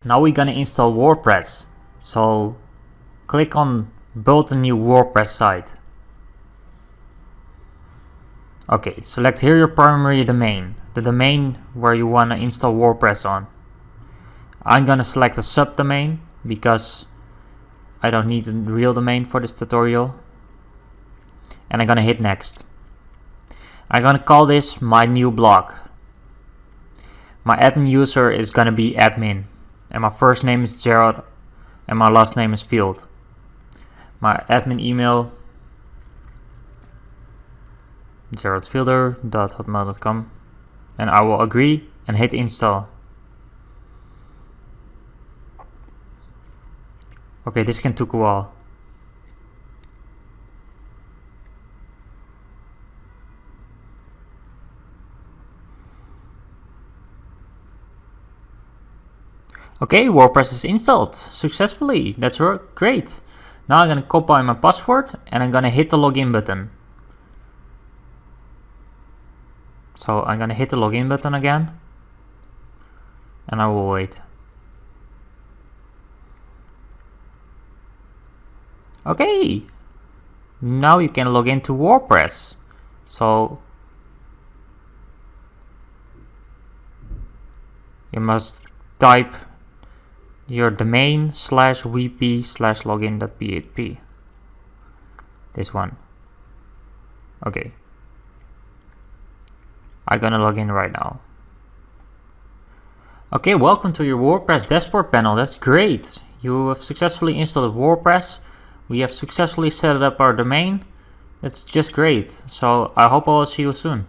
Now we're gonna install WordPress. So click on build a new WordPress site. Okay, select here your primary domain, the domain where you want to install WordPress on. I'm gonna select a subdomain because I don't need a real domain for this tutorial. And I'm gonna hit next. I'm gonna call this my new blog. My admin user is gonna be admin, and my first name is Gerald and my last name is Field. My admin email geraldfielder.hotmail.com, and I will agree and hit install. Okay, this can take a while. Okay, WordPress is installed successfully. That's great. Now I'm gonna copy my password and I'm gonna hit the login button. So I'm gonna hit the login button again and I will wait. Okay, now you can log into WordPress. So you must type your domain /vp/login.php. This one. Okay. I'm gonna log in right now. Okay, welcome to your WordPress dashboard panel. That's great. You have successfully installed WordPress. We have successfully set up our domain. That's just great. So I hope I will see you soon.